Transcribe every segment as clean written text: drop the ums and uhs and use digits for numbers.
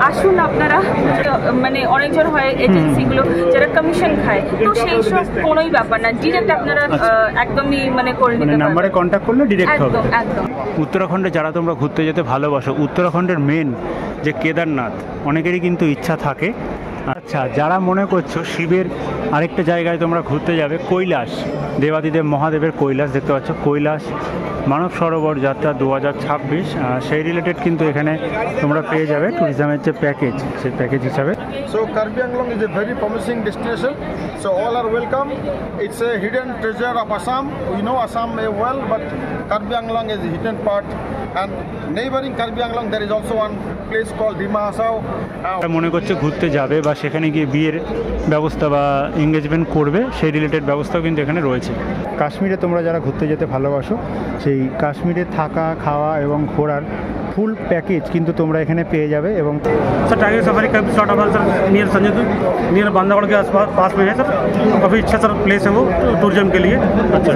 আসুন আপনারা, মানে অনেকজন হয় এজেন্সিগুলো যারা কমিশন খায়, তো সেই সব কোনোই ব্যাপার না, ডিরেক্ট আপনারা একদমই মানে করে নিতে পারবেন, নাম্বারে কন্ট্যাক্ট করলে ডিরেক্ট হবে। একদম একদম। উত্তরাখণ্ডে যারা তোমরা ঘুরতে যেতে ভালোবাসো, উত্তরাখণ্ডের মেন যে কেদারনাথ অনেকেরই কিন্তু ইচ্ছা থাকে। আচ্ছা, যারা মনে করছো শিবের আরেকটা জায়গায় তোমরা ঘুরতে যাবে, কৈলাস, দেবাদিদেব মহাদেবের কৈলাস দেখতে পাচ্ছ, কৈলাস মানব সরোবর যাত্রা 2026, সেই রিলেটেড কিন্তু এখানে তোমরা পেয়ে যাবে ট্যুরিজমের যে প্যাকেজ, সেই প্যাকেজ হিসাবে। So Karbi Anglong is a very promising destination. So all are welcome. It's a hidden treasure of Assam. We know Assam well, but Karbi Anglong is a hidden part. And neighboring Karbi Anglong, there is also one place called Dima Hasao. মনে করছে ঘুরতে যাবে বা সেখানে গিয়ে বিয়ের ব্যবস্থা বা এঙ্গেজমেন্ট করবে, সেই রিলেটেড ব্যবস্থাও কিন্তু এখানে রয়েছে। কাশ্মীরে তোমরা যারা ঘুরতে যেতে ভালোবাসো, সেই কাশ্মীরে থাকা, খাওয়া এবং ঘোরার ফুল প্যাকেজ কিন্তু তোমরা এখানে পেয়ে যাবে। এবং सर टाइगर सफारी का स्टार्ट होगा sir near Sanjay near Bandhavgarh के आसपास पास में है सर। काफ़ी अच्छा सर प्लेस है वो टूरिज्म के लिए। अच्छा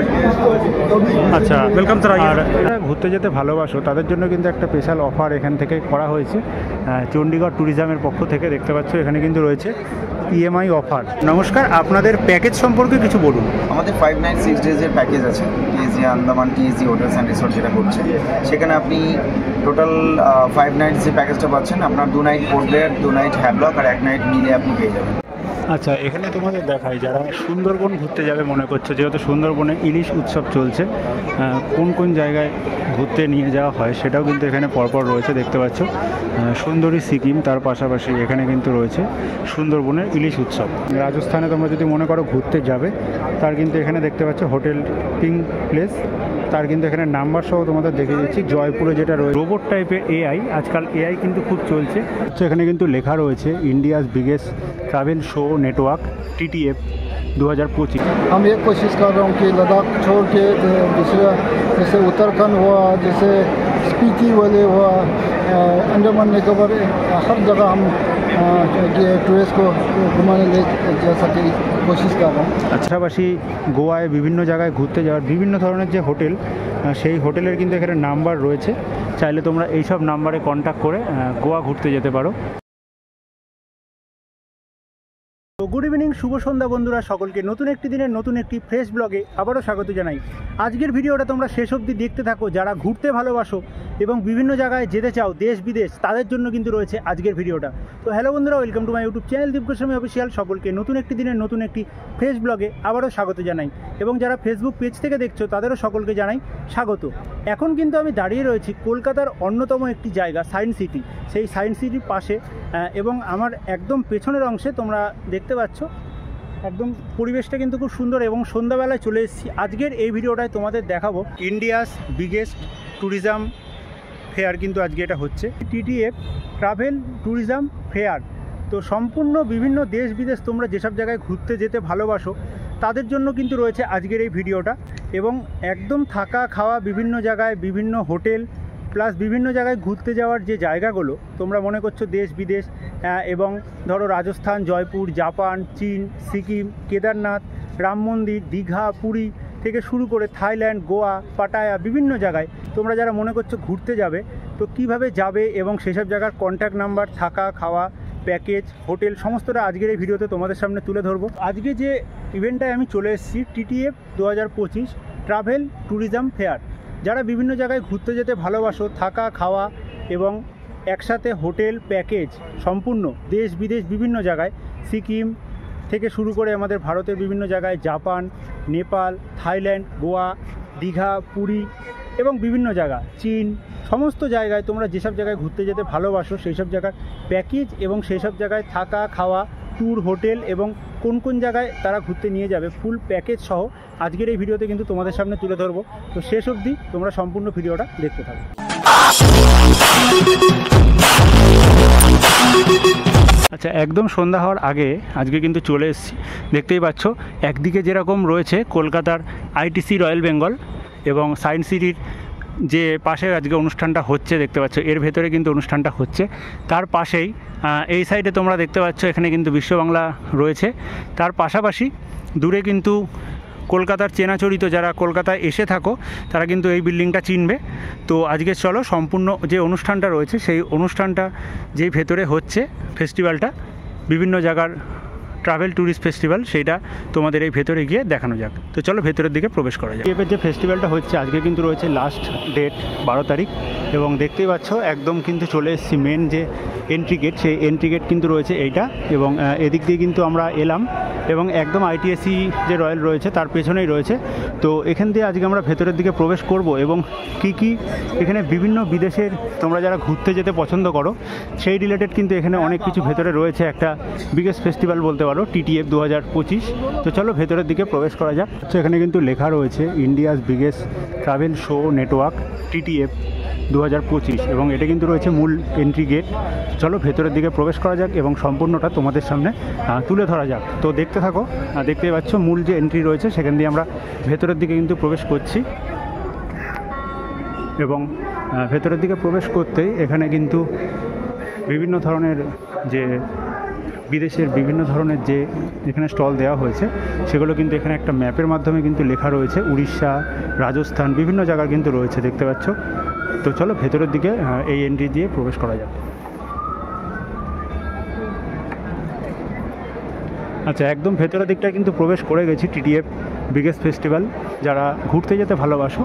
আচ্ছা, वेलकम सर। আর যারা ঘুরতে যেতে ভালোবাসো তাদের জন্য কিন্তু একটা স্পেশাল অফার এখান থেকে করা হয়েছে চণ্ডীগড় ট্যুরিজমের পক্ষ থেকে। দেখতে পাচ্ছ এখানে কিন্তু রয়েছে ইএমআই অফার। নমস্কার, আপনাদের প্যাকেজ সম্পর্কে কিছু বলুন। আমাদের 5 নাইট 6 ডেজের প্যাকেজ আছে, TSG Andaman TSG hotels and resort যেটা করছে, সেখানে আপনি টোটাল 5 নাইটস যে প্যাকেজটা পাচ্ছেন, আপনার 2 নাইট পোর্ট ব্লেয়ার, 2 নাইট হ্যাভলক আর 1 নাইট মিলে আপনি পেয়ে যাবেন। আচ্ছা, এখানে তোমাদের দেখায় যারা সুন্দরবন ঘুরতে যাবে মনে করছো, যেহেতু সুন্দরবনে ইলিশ উৎসব চলছে, কোন কোন জায়গায় ঘুরতে নিয়ে যাওয়া হয় সেটাও কিন্তু এখানে পরপর রয়েছে। দেখতে পাচ্ছ সুন্দরী সিকিম, তার পাশাপাশি এখানে কিন্তু রয়েছে সুন্দরবনের ইলিশ উৎসব। রাজস্থানে তোমরা যদি মনে করো ঘুরতে যাবে, তার কিন্তু এখানে দেখতে পাচ্ছ হোটেল পিঙ্ক প্লেস, তার কিন্তু এখানে নাম্বার সহ তোমাদের দেখিয়ে দিচ্ছি। জয়পুরে যেটা রয়েছে রোবট টাইপের এআই, আজকাল এআই কিন্তু খুব চলছে। এখানে কিন্তু লেখা রয়েছে India's biggest travel show network TTF 2025। हम ये कोशिश कर रहा हूँ कि लद्दाख छोड़ के दूसरा जैसे उत्तराखंड हुआ, जैसे स्पीति वाले हुआ, अंडमान निकोबार, हर जगह हम टूरिस्ट को घुमाने ले जा सके, कोशिश कर रहा हूँ। পাশাপাশি গোয়ায় বিভিন্ন জায়গায় ঘুরতে যাওয়ার বিভিন্ন ধরনের যে হোটেল, সেই হোটেলের কিন্তু এখানে নাম্বার রয়েছে, চাইলে তোমরা এইসব নাম্বারে কন্ট্যাক্ট করে গোয়া ঘুরতে যেতে পারো। তো গুড ইভিনিং, শুভ সন্ধ্যা বন্ধুরা, সকলকে নতুন একটি দিনের নতুন একটি ফ্রেশ ব্লগে আবারও স্বাগত জানাই। আজকের ভিডিওটা তোমরা শেষ অবধি দেখতে থাকো। যারা ঘুরতে ভালোবাসো এবং বিভিন্ন জায়গায় যেতে চাও দেশ বিদেশ, তাদের জন্য কিন্তু রয়েছে আজকের ভিডিওটা। তো হ্যালো বন্ধুরা, welcome to my YouTube channel Deep Goswami official. সকলকে নতুন একটি দিনের নতুন একটি ফ্রেশ ব্লগে আবারও স্বাগত জানাই, এবং যারা ফেসবুক পেজ থেকে দেখছো তাদেরও সকলকে জানাই স্বাগত। এখন কিন্তু আমি দাঁড়িয়ে রয়েছি কলকাতার অন্যতম একটি জায়গা সায়েন্স সিটি, সেই সায়েন্স সিটির পাশে, এবং আমার একদম পেছনের অংশে তোমরা দেখতে পাচ্ছ একদম পরিবেশটা কিন্তু খুব সুন্দর, এবং সন্ধ্যাবেলায় চলে এসেছি। আজকের এই ভিডিওটায় তোমাদের দেখাবো ইন্ডিয়াস বিগেস্ট ট্যুরিজম ফেয়ার, কিন্তু আজকে এটা হচ্ছে TTF ট্রাভেল ট্যুরিজম ফেয়ার। তো সম্পূর্ণ বিভিন্ন দেশ বিদেশ তোমরা যেসব জায়গায় ঘুরতে যেতে ভালোবাসো তাদের জন্য কিন্তু রয়েছে আজকের এই ভিডিওটা, এবং একদম থাকা খাওয়া বিভিন্ন জায়গায়, বিভিন্ন হোটেল, প্লাস বিভিন্ন জায়গায় ঘুরতে যাওয়ার যে জায়গাগুলো তোমরা মনে করছো দেশ বিদেশ, এবং ধরো রাজস্থান, জয়পুর, জাপান, চীন, সিকিম, কেদারনাথ, রাম মন্দির, দীঘা, পুরী থেকে শুরু করে থাইল্যান্ড, গোয়া, পাটায়া, বিভিন্ন জায়গায় তোমরা যারা মনে করছো ঘুরতে যাবে, তো কিভাবে যাবে এবং সেসব জায়গার কন্ট্যাক্ট নাম্বার, থাকা খাওয়া, প্যাকেজ, হোটেল সমস্তটা আজকের এই ভিডিওতে তোমাদের সামনে তুলে ধরবো। আজকে যে ইভেন্টটায় আমি চলে এসেছি TTF 2025 ট্রাভেল ট্যুরিজম ফেয়ার। যারা বিভিন্ন জায়গায় ঘুরতে যেতে ভালোবাসো, থাকা খাওয়া এবং একসাথে হোটেল প্যাকেজ সম্পূর্ণ দেশ বিদেশ বিভিন্ন জায়গায়, সিকিম থেকে শুরু করে আমাদের ভারতের বিভিন্ন জায়গায়, জাপান, নেপাল, থাইল্যান্ড, গোয়া, দীঘা, পুরী এবং বিভিন্ন জায়গা, চীন, সমস্ত জায়গায় তোমরা যেসব জায়গায় ঘুরতে যেতে ভালোবাসো সেই সব জায়গার প্যাকেজ এবং সেই সব জায়গায় থাকা খাওয়া, ট্যুর, হোটেল এবং কোন কোন জায়গায় তারা ঘুরতে নিয়ে যাবে ফুল প্যাকেজ সহ আজকের এই ভিডিওতে কিন্তু তোমাদের সামনে তুলে ধরবো। তো শেষ অবধি তোমরা সম্পূর্ণ ভিডিওটা দেখতে থাকো। আচ্ছা, একদম সন্ধ্যা হওয়ার আগে আজকে কিন্তু চলে এসেছি। দেখতেই পাচ্ছ একদিকে যেরকম রয়েছে কলকাতার ITC রয়্যাল বেঙ্গল এবং সায়েন্স সিটির যে পাশে আজকে অনুষ্ঠানটা হচ্ছে, দেখতে পাচ্ছ এর ভেতরে কিন্তু অনুষ্ঠানটা হচ্ছে, তার পাশেই এই সাইডে তোমরা দেখতে পাচ্ছ এখানে কিন্তু বিশ্ব বাংলা রয়েছে। তার পাশাপাশি দূরে কিন্তু কলকাতার চেনাচরিত যারা কলকাতায় এসে থাকো তারা কিন্তু এই বিল্ডিংটা চিনবে। তো আজকে চলো সম্পূর্ণ যে অনুষ্ঠানটা রয়েছে সেই অনুষ্ঠানটা যেই ভেতরে হচ্ছে ফেস্টিভ্যালটা, বিভিন্ন জায়গার ট্রাভেল ট্যুরিস্ট ফেস্টিভ্যাল, সেইটা তোমাদের এই ভেতরে গিয়ে দেখানো যাক। তো চলো ভেতরের দিকে প্রবেশ করা যায়। টিএফের যে ফেস্টিভ্যালটা হচ্ছে আজকে কিন্তু রয়েছে লাস্ট ডেট 12 তারিখ, এবং দেখতেই পাচ্ছ একদম কিন্তু চলে এসেছি মেন যে এন্ট্রি গেট, সেই এন্ট্রি গেট কিন্তু রয়েছে এইটা, এবং এদিক দিয়ে কিন্তু আমরা এলাম এবং একদম আইটিএসি যে রয়্যাল রয়েছে তার পেছনেই রয়েছে। তো এখান দিয়ে আজকে আমরা ভেতরের দিকে প্রবেশ করব এবং কি এখানে বিভিন্ন বিদেশের তোমরা যারা ঘুরতে যেতে পছন্দ করো সেই রিলেটেড কিন্তু এখানে অনেক কিছু ভেতরে রয়েছে। একটা বিগেস্ট ফেস্টিভ্যাল বলতে পারো, TTF 2025। তো চলো ভেতরের দিকে প্রবেশ করা যাক। তো এখানে কিন্তু লেখা রয়েছে India's biggest travel show network TTF 2025, এবং এটা কিন্তু রয়েছে মূল এন্ট্রি গেট। চলো ভেতরের দিকে প্রবেশ করা যাক এবং সম্পূর্ণটা তোমাদের সামনে তুলে ধরা যাক। তো দেখতে থাকো, দেখতেই পাচ্ছ মূল যে এন্ট্রি রয়েছে সেখান দিয়ে আমরা ভেতরের দিকে কিন্তু প্রবেশ করছি, এবং ভেতরের দিকে প্রবেশ করতেই এখানে কিন্তু বিভিন্ন ধরনের যে বিদেশের বিভিন্ন ধরনের যে এখানে স্টল দেওয়া হয়েছে সেগুলো কিন্তু এখানে একটা ম্যাপের মাধ্যমে কিন্তু লেখা রয়েছে। উড়িষ্যা, রাজস্থান, বিভিন্ন জায়গার কিন্তু রয়েছে, দেখতে পাচ্ছ। তো চলো ভেতরের দিকে এই এন্ট্রি দিয়ে প্রবেশ করা যাক। আচ্ছা, একদম ভেতরের দিকটা কিন্তু প্রবেশ করে গেছি। TTF বিগেস্ট ফেস্টিভ্যাল, যারা ঘুরতে যেতে ভালোবাসো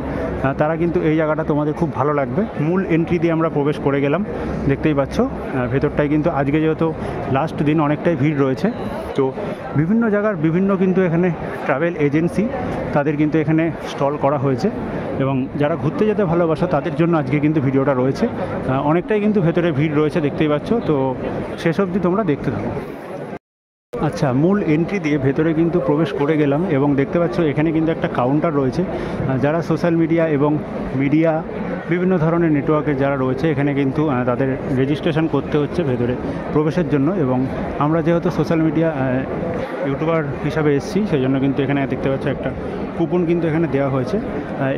তারা কিন্তু এই জায়গাটা তোমাদের খুব ভালো লাগবে। মূল এন্ট্রি দিয়ে আমরা প্রবেশ করে গেলাম, দেখতেই পাচ্ছ। ভেতরটাই কিন্তু আজকে যেহেতু লাস্ট দিন অনেকটাই ভিড় রয়েছে, তো বিভিন্ন জায়গার বিভিন্ন কিন্তু এখানে ট্রাভেল এজেন্সি তাদের কিন্তু এখানে স্টল করা হয়েছে, এবং যারা ঘুরতে যেতে ভালোবাসো তাদের জন্য আজকে কিন্তু ভিডিওটা রয়েছে। অনেকটাই কিন্তু ভেতরে ভিড় রয়েছে, দেখতেই পাচ্ছ। তো শেষ অবধি তোমরা দেখতে থাকো। আচ্ছা, মূল এন্ট্রি দিয়ে ভেতরে কিন্তু প্রবেশ করে গেলাম, এবং দেখতে পাচ্ছ এখানে কিন্তু একটা কাউন্টার রয়েছে। যারা সোশ্যাল মিডিয়া এবং মিডিয়া বিভিন্ন ধরনের নেটওয়ার্কে যারা রয়েছে এখানে কিন্তু তাদের রেজিস্ট্রেশন করতে হচ্ছে ভেতরে প্রবেশের জন্য, এবং আমরা যেহেতু সোশ্যাল মিডিয়া ইউটিউবার হিসাবে এসেছি সেই জন্য কিন্তু এখানে দেখতে পাচ্ছ একটা কুপন কিন্তু এখানে দেওয়া হয়েছে,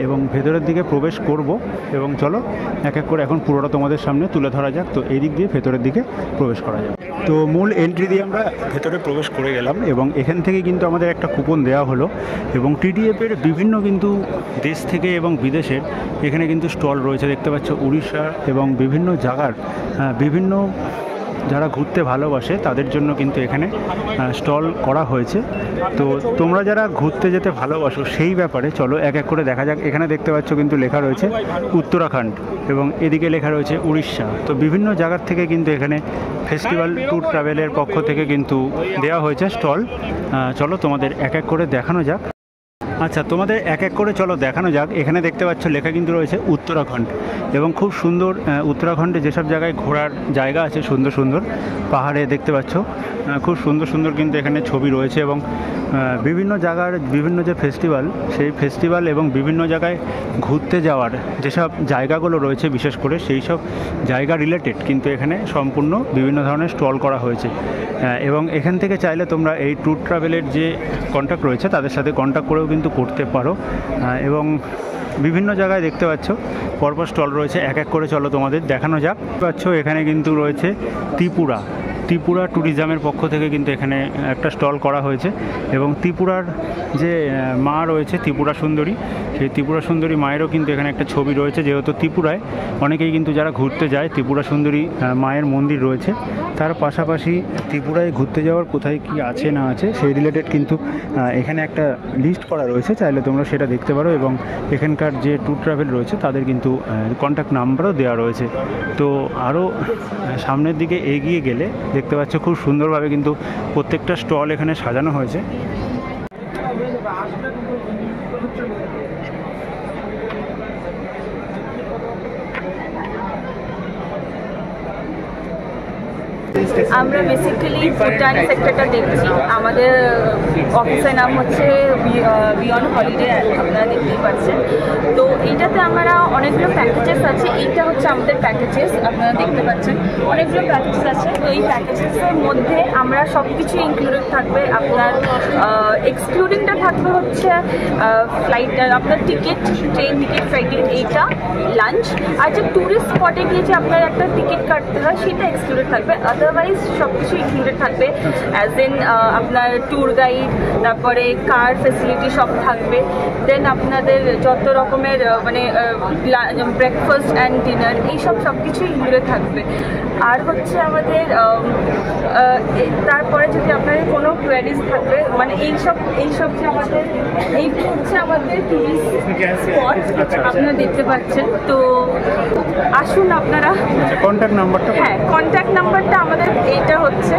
এবং ভেতরের দিকে প্রবেশ করব। এবং চলো এক এক করে এখন পুরোটা তোমাদের সামনে তুলে ধরা যাক। তো এই দিক দিয়ে ভেতরের দিকে প্রবেশ করা যাক। তো মূল এন্ট্রি দিয়ে আমরা ভেতরে প্রবেশ করে গেলাম, এবং এখান থেকে কিন্তু আমাদের একটা কুপন দেওয়া হলো, এবং TTF-এর বিভিন্ন কিন্তু দেশ থেকে এবং বিদেশের এখানে কিন্তু স্টল রয়েছে, দেখতে পাচ্ছ। উড়িষ্যা এবং বিভিন্ন জায়গার বিভিন্ন যারা ঘুরতে ভালোবাসে তাদের জন্য কিন্তু এখানে স্টল করা হয়েছে। তো তোমরা যারা ঘুরতে যেতে ভালোবাসো সেই ব্যাপারে চলো এক এক করে দেখা যাক। এখানে দেখতে পাচ্ছ কিন্তু লেখা রয়েছে উত্তরাখণ্ড, এবং এদিকে লেখা রয়েছে উড়িষ্যা। তো বিভিন্ন জায়গার থেকে কিন্তু এখানে ফেস্টিভ্যাল ট্যুর ট্রাভেলের পক্ষ থেকে কিন্তু দেওয়া হয়েছে স্টল। চলো তোমাদের এক এক করে দেখানো যাক। আচ্ছা, তোমাদের এক এক করে চলো দেখানো যাক। এখানে দেখতে পাচ্ছ লেখা কিন্তু রয়েছে উত্তরাখণ্ড, এবং খুব সুন্দর উত্তরাখণ্ডে যেসব জায়গায় ঘোরার জায়গা আছে সুন্দর সুন্দর পাহাড়ে দেখতে পাচ্ছ খুব সুন্দর সুন্দর কিন্তু এখানে ছবি রয়েছে, এবং বিভিন্ন জায়গার বিভিন্ন যে ফেস্টিভ্যাল সেই ফেস্টিভ্যাল এবং বিভিন্ন জায়গায় ঘুরতে যাওয়ার যেসব জায়গাগুলো রয়েছে বিশেষ করে সেই সব জায়গা রিলেটেড কিন্তু এখানে সম্পূর্ণ বিভিন্ন ধরনের স্টল করা হয়েছে। এবং এখান থেকে চাইলে তোমরা এই ট্যুর ট্রাভেলের যে কন্ট্যাক্ট রয়েছে তাদের সাথে কন্ট্যাক্ট করেও কিন্তু করতে পারো, এবং বিভিন্ন জায়গায় দেখতে পাচ্ছ পরপর স্টল রয়েছে। এক এক করে চলো তোমাদের দেখানো যাক। পাচ্ছ এখানে কিন্তু রয়েছে ত্রিপুরা ট্যুরিজমের পক্ষ থেকে কিন্তু এখানে একটা স্টল করা হয়েছে, এবং ত্রিপুরার যে মা রয়েছে ত্রিপুরা সুন্দরী, সেই ত্রিপুরা সুন্দরী মায়েরও কিন্তু এখানে একটা ছবি রয়েছে। যেহেতু ত্রিপুরায় অনেকেই কিন্তু যারা ঘুরতে যায় ত্রিপুরা সুন্দরী মায়ের মন্দির রয়েছে, তার পাশাপাশি ত্রিপুরায় ঘুরতে যাওয়ার কোথায় কি আছে না আছে সেই রিলেটেড কিন্তু এখানে একটা লিস্ট করা রয়েছে, চাইলে তোমরা সেটা দেখতে পারো। এবং এখানকার যে ট্যুর ট্রাভেল রয়েছে তাদের কিন্তু কন্ট্যাক্ট নাম্বারও দেওয়া রয়েছে। তো আরও সামনের দিকে এগিয়ে গেলে দেখতে পাচ্ছ খুব সুন্দরভাবে কিন্তু প্রত্যেকটা স্টল এখানে সাজানো হয়েছে। আমরা বেসিক্যালি ভুটান সেক্টরটা দেখছি। আমাদের অফিসের নাম হচ্ছে বিয়ন্ড হলিডে, আপনারা দেখতেই পাচ্ছেন। তো এইটাতে আমরা অনেকগুলো প্যাকেজেস আছে। এইটা হচ্ছে আমাদের প্যাকেজেস, আপনারা দেখতে পাচ্ছেন অনেকগুলো প্যাকেজেস আছে। তো এই প্যাকেজেসের মধ্যে আমরা সব কিছু ইনক্লুডেড থাকবে। আপনার এক্সক্লুডিংটা থাকবে হচ্ছে ফ্লাইট, আপনার ticket, train ticket, flight ticket, এইটা লাঞ্চ, আর যে ট্যুরিস্ট স্পটে গিয়ে যে আপনার একটা টিকিট কাটতে হয় সেটা এক্সক্লুডেড থাকবে। আদার আদারওয়াইজ সব কিছু ইনক্লুডেড থাকবে, অ্যাজ ইন আপনার ট্যুর গাইড, তারপরে কার ফেসিলিটি সব থাকবে। দেন আপনাদের যত রকমের মানে ব্রেকফাস্ট অ্যান্ড ডিনার এইসব সব কিছুই ইনক্লুডেড থাকবে। আর হচ্ছে আমাদের তারপরে যদি আপনাদের কোনো কোয়ারিজ থাকবে, মানে এইসব যে আমাদের এইগুলো হচ্ছে আমাদের টুরিস্ট স্পট আপনারা দেখতে পাচ্ছেন। তো আসুন আপনারা। কন্ট্যাক্ট নাম্বারটা? হ্যাঁ, কন্ট্যাক্ট নাম্বারটা আমাদের এইটা হচ্ছে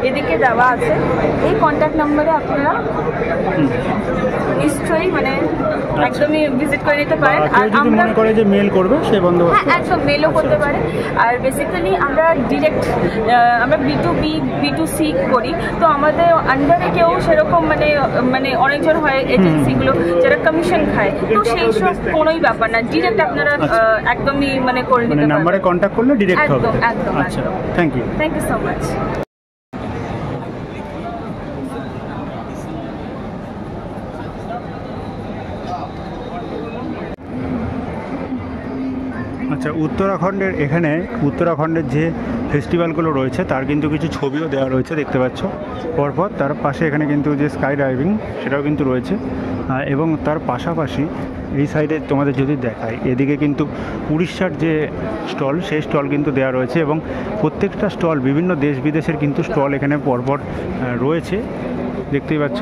এদিকে দেওয়া আছে। এই কন্ট্যাক্ট নাম্বারে আপনারা নিশ্চয়ই মানে একদমই ভিজিট করে নিতে পারেন। আর আমরা মনে করে যে মেল করবে সেই বন্দোবস্ত, হ্যাঁ একদম মেলও করতে পারে। আর বেসিক্যালি আমরা ডিরেক্ট আমরা B2B B2C করি, তো আমাদের আন্ডারে কেউ সেরকম মানে অনেকজন হয় এজেন্সিগুলো যারা কমিশন খায়, তো সেই সব কোনোই ব্যাপার না, ডিরেক্ট আপনারা একদমই মানে করে নিতে পারেন। নাম্বারে কন্ট্যাক্ট করলে ডিরেক্ট হবে। একদম। আচ্ছা, থ্যাংক ইউ সো মাচ। আচ্ছা, উত্তরাখণ্ডের যে ফেস্টিভ্যালগুলো রয়েছে তার কিন্তু কিছু ছবিও দেওয়া রয়েছে, দেখতে পাচ্ছ পরপর। তার পাশে এখানে কিন্তু যে স্কাই ডাইভিং সেটাও কিন্তু রয়েছে, এবং তার পাশাপাশি এই সাইডে তোমাদের যদি দেখায়, এদিকে কিন্তু উড়িষ্যার যে স্টল সেই স্টল কিন্তু দেওয়া রয়েছে, এবং প্রত্যেকটা স্টল বিভিন্ন দেশ বিদেশের কিন্তু স্টল এখানে পরপর রয়েছে, দেখতেই পাচ্ছ।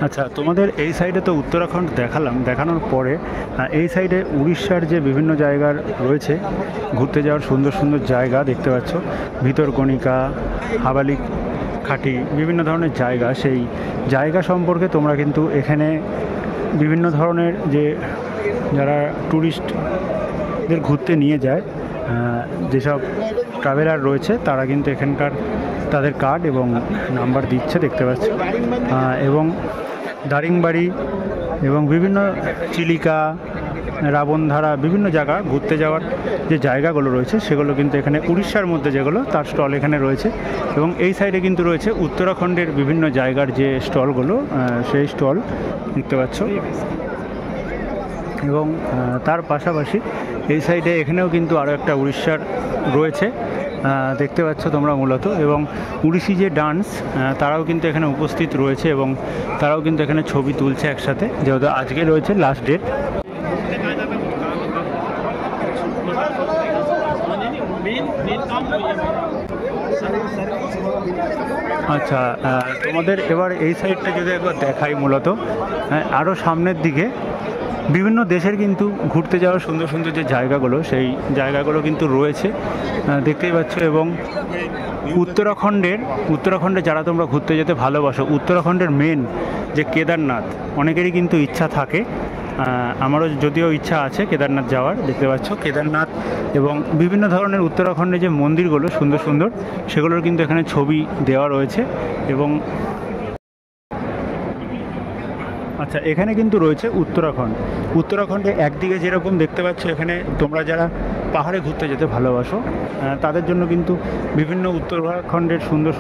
আচ্ছা, তোমাদের এই সাইডে তো উত্তরাখণ্ড দেখানোর পরে এই সাইডে উড়িষ্যার যে বিভিন্ন জায়গার রয়েছে ঘুরতে যাওয়ার সুন্দর সুন্দর জায়গা দেখতে পাচ্ছ, ভিতরকণিকা, হাবালি খাটি, বিভিন্ন ধরনের জায়গা। সেই জায়গা সম্পর্কে তোমরা কিন্তু এখানে বিভিন্ন ধরনের যে যারা ট্যুরিস্টদের ঘুরতে নিয়ে যায় যেসব ট্রাভেলার রয়েছে তারা কিন্তু এখানকার তাদের কার্ড এবং নাম্বার দিচ্ছে, দেখতে পাচ্ছ। এবং দারিংবাড়ি এবং বিভিন্ন চিলিকা, রাবণধারা, বিভিন্ন জায়গা ঘুরতে যাওয়ার যে জায়গাগুলো রয়েছে সেগুলো কিন্তু এখানে উড়িষ্যার মধ্যে যেগুলো তার স্টল এখানে রয়েছে। এবং এই সাইডে কিন্তু রয়েছে উত্তরাখণ্ডের বিভিন্ন জায়গার যে স্টলগুলো, সেই স্টল দেখতে পাচ্ছ। এবং তার পাশাপাশি এই সাইডে এখানেও কিন্তু আরও একটা উড়িষ্যার রয়েছে, দেখতে পাচ্ছ তোমরা মূলত। এবং উড়িষ্যি যে ডান্স তারাও কিন্তু এখানে উপস্থিত রয়েছে, এবং তারাও কিন্তু এখানে ছবি তুলছে একসাথে, যেহেতু আজকে রয়েছে লাস্ট ডেট। আচ্ছা, তোমাদের এবার এই সাইডটা যদি একবার দেখাই, মূলত আরও সামনের দিকে বিভিন্ন দেশের কিন্তু ঘুরতে যাওয়ার সুন্দর সুন্দর যে জায়গাগুলো সেই জায়গাগুলো কিন্তু রয়েছে, দেখতেই পাচ্ছ। এবং উত্তরাখণ্ডে যারা তোমরা ঘুরতে যেতে ভালোবাসো, উত্তরাখণ্ডের মেন যে কেদারনাথ, অনেকেরই কিন্তু ইচ্ছা থাকে, আমারও যদিও ইচ্ছা আছে কেদারনাথ যাওয়ার, দেখতে পাচ্ছ কেদারনাথ। এবং বিভিন্ন ধরনের উত্তরাখণ্ডে যে মন্দিরগুলো সুন্দর সুন্দর সেগুলোর কিন্তু এখানে ছবি দেওয়া রয়েছে। এবং আচ্ছা, এখানে কিন্তু রয়েছে উত্তরাখণ্ডে একদিকে যেরকম দেখতে পাচ্ছ, এখানে তোমরা যারা পাহাড়ে ঘুরতে যেতে ভালোবাসো তাদের জন্য কিন্তু বিভিন্ন উত্তরাখণ্ডের সুন্দর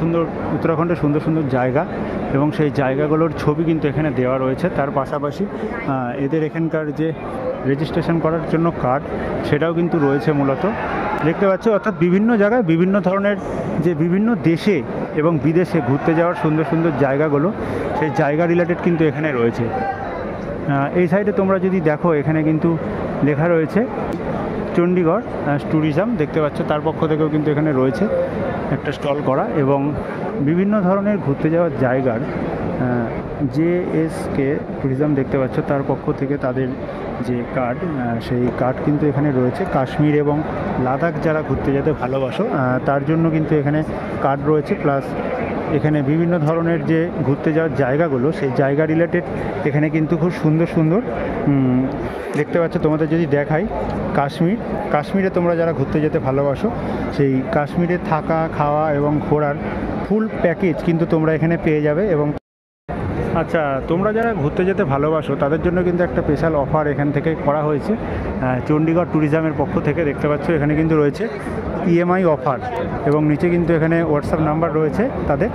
সুন্দর জায়গা এবং সেই জায়গাগুলোর ছবি কিন্তু এখানে দেওয়া রয়েছে। তার পাশাপাশি এদের এখানকার যে রেজিস্ট্রেশন করার জন্য কার্ড সেটাও কিন্তু রয়েছে মূলত, দেখতে পাচ্ছ। অর্থাৎ বিভিন্ন জায়গায় বিভিন্ন ধরনের যে বিভিন্ন দেশে এবং বিদেশে ঘুরতে যাওয়ার সুন্দর সুন্দর জায়গাগুলো, সেই জায়গা রিলেটেড কিন্তু এখানে রয়েছে। এই সাইডে তোমরা যদি দেখো, এখানে কিন্তু লেখা রয়েছে চণ্ডীগড় ট্যুরিজম, দেখতে পাচ্ছ। তার পক্ষ থেকেও কিন্তু এখানে রয়েছে একটা স্টল করা, এবং বিভিন্ন ধরনের ঘুরতে যাওয়ার জায়গার জেএসকে ট্যুরিজম, দেখতে পাচ্ছ। তার পক্ষ থেকে তাদের যে কার্ড, সেই কার্ড কিন্তু এখানে রয়েছে। কাশ্মীর এবং লাদাখ যারা ঘুরতে যেতে ভালোবাসো তার জন্য কিন্তু এখানে কার্ড রয়েছে, প্লাস এখানে বিভিন্ন ধরনের যে ঘুরতে যাওয়ার জায়গাগুলো সেই জায়গা রিলেটেড এখানে কিন্তু খুব সুন্দর সুন্দর দেখতে পাচ্ছ। তোমাদের যদি দেখাই, কাশ্মীরে তোমরা যারা ঘুরতে যেতে ভালোবাসো সেই কাশ্মীরে থাকা, খাওয়া এবং ঘোরার ফুল প্যাকেজ কিন্তু তোমরা এখানে পেয়ে যাবে। এবং আচ্ছা, তোমরা যারা ঘুরতে যেতে ভালোবাসো তাদের জন্য কিন্তু একটা স্পেশাল অফার এখান থেকে করা হয়েছে চণ্ডীগড় ট্যুরিজমের পক্ষ থেকে, দেখতে পাচ্ছ। এখানে কিন্তু রয়েছে ইএমআই অফার, এবং নিচে কিন্তু এখানে হোয়াটসঅ্যাপ নাম্বার রয়েছে তাদের,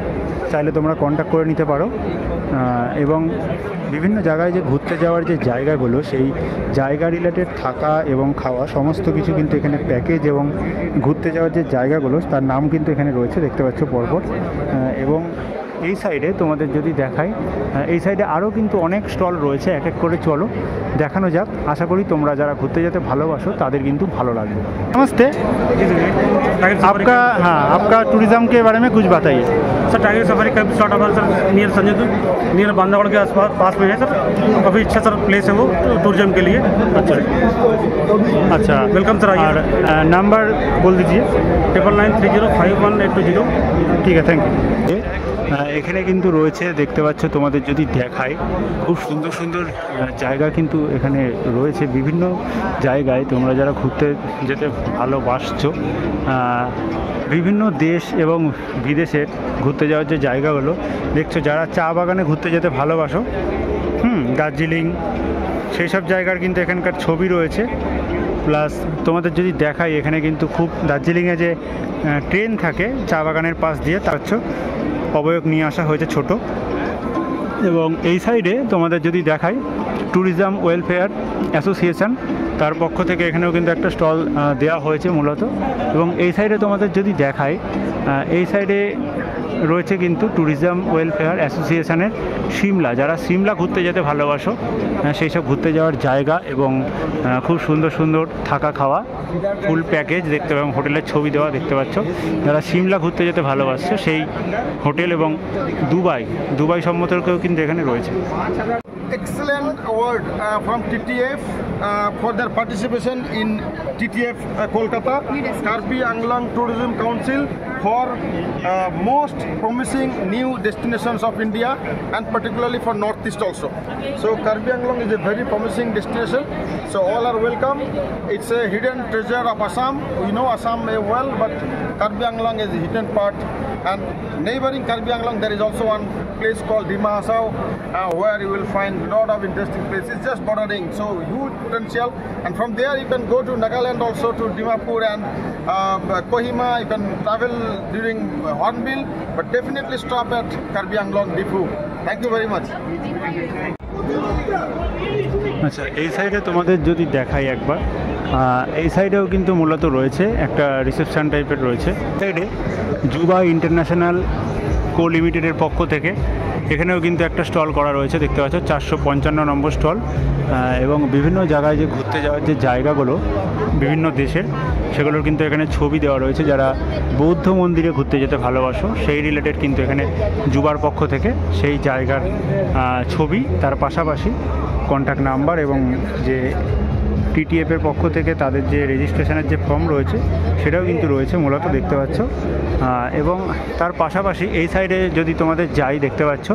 চাইলে তোমরা কন্ট্যাক্ট করে নিতে পারো। এবং বিভিন্ন জায়গায় যে ঘুরতে যাওয়ার যে জায়গাগুলো সেই জায়গা রিলেটেড থাকা এবং খাওয়া সমস্ত কিছু কিন্তু এখানে প্যাকেজ, এবং ঘুরতে যাওয়ার যে জায়গাগুলো তার নাম কিন্তু এখানে রয়েছে দেখতে পাচ্ছ পরপর। এবং এই সাইডে তোমাদের যদি দেখাই, এই সাইডে আরও কিন্তু অনেক স্টল রয়েছে, এক এক করে চলো দেখানো যাক। আশা করি তোমরা যারা ঘুরতে যেতে ভালোবাসো তাদের কিন্তু ভালো লাগবে। नमस्ते, आपका टूरिज्म के बारे में कुछ बताइए। सर टाइगर सफारी का स्टार्ट हुआ sir near Sanjay near Bandhavgarh के आसपास पास में है सर। काफ़ी अच्छा सर प्लेस है वो टूरिज्म के लिए। अच्छा वेलकम सर। और नंबर बोल दीजिए। 99305182 ঠিক আছে, থ্যাংক ইউ। এখানে কিন্তু রয়েছে দেখতে পাচ্ছ, তোমাদের যদি দেখাই খুব সুন্দর সুন্দর জায়গা কিন্তু এখানে রয়েছে। বিভিন্ন জায়গায় তোমরা যারা ঘুরতে যেতে ভালোবাসছো, বিভিন্ন দেশ এবং বিদেশে ঘুরতে যাওয়ার যে জায়গাগুলো দেখছো, যারা চা বাগানে ঘুরতে যেতে ভালোবাসো, দার্জিলিং, সেই সব জায়গার কিন্তু এখানকার ছবি রয়েছে। প্লাস তোমাদের যদি দেখাই, এখানে কিন্তু খুব দার্জিলিংয়ে যে ট্রেন থাকে চা বাগানের পাশ দিয়ে, তার অবয়ব নিয়ে আসা হয়েছে ছোট। এবং এই সাইডে তোমাদের যদি দেখাই, ট্যুরিজম ওয়েলফেয়ার অ্যাসোসিয়েশন তার পক্ষ থেকে এখানেও কিন্তু একটা স্টল দেওয়া হয়েছে মূলত। এবং এই সাইডে তোমাদের যদি দেখাই, এই সাইডে রয়েছে কিন্তু ট্যুরিজম ওয়েলফেয়ার অ্যাসোসিয়েশনের সিমলা। যারা সিমলা ঘুরতে যেতে ভালোবাসো সেই সব ঘুরতে যাওয়ার জায়গা, এবং খুব সুন্দর সুন্দর থাকা খাওয়া ফুল প্যাকেজ দেখতে এবং হোটেলের ছবি দেওয়া দেখতে পাচ্ছ। যারা সিমলা ঘুরতে যেতে ভালোবাসছে সেই হোটেল, এবং দুবাই সম্মতকেও কিন্তু এখানে রয়েছে। Excellent award from TTF for their participation in TTF Kolkata, Karbi Anglang Tourism Council for most promising new destinations of India, and particularly for Northeast also. So Karbi Anglang is a very promising destination, so all are welcome. It's a hidden treasure of Assam. We know Assam well, but Karbi Anglang is a hidden part. And neighboring Karbi Anglang, there is also one place called Dima Hasao, where you will find a lot of interesting places. It's just bordering, so huge potential. And from there you can go to Nagaland also, to Dimapur and Kohima. You can travel during Hornbill, but definitely stop at Karbi Anglang Dipu. Thank you very much. আচ্ছা, এই সাইডে তোমাদের যদি দেখাই একবার, এই সাইডেও কিন্তু মূলত রয়েছে একটা রিসেপশন টাইপের রয়েছে। সাইডে জুবা ইন্টারন্যাশনাল কো লিমিটেডের পক্ষ থেকে এখানেও কিন্তু একটা স্টল করা রয়েছে দেখতে পাচ্ছ, 455 নম্বর স্টল। এবং বিভিন্ন জায়গায় যে ঘুরতে যাওয়ার যে জায়গাগুলো বিভিন্ন দেশের, সেগুলোর কিন্তু এখানে ছবি দেওয়া রয়েছে। যারা বৌদ্ধ মন্দিরে ঘুরতে যেতে ভালোবাসো সেই রিলেটেড কিন্তু এখানে জুবার পক্ষ থেকে সেই জায়গার ছবি, তার পাশাপাশি কন্ট্যাক্ট নাম্বার, এবং যে টিটিএফের পক্ষ থেকে তাদের যে রেজিস্ট্রেশনের যে ফর্ম রয়েছে সেটাও কিন্তু রয়েছে মূলত দেখতে পাচ্ছ। এবং তার পাশাপাশি এই সাইডে যদি তোমাদের যাই দেখতে পাচ্ছ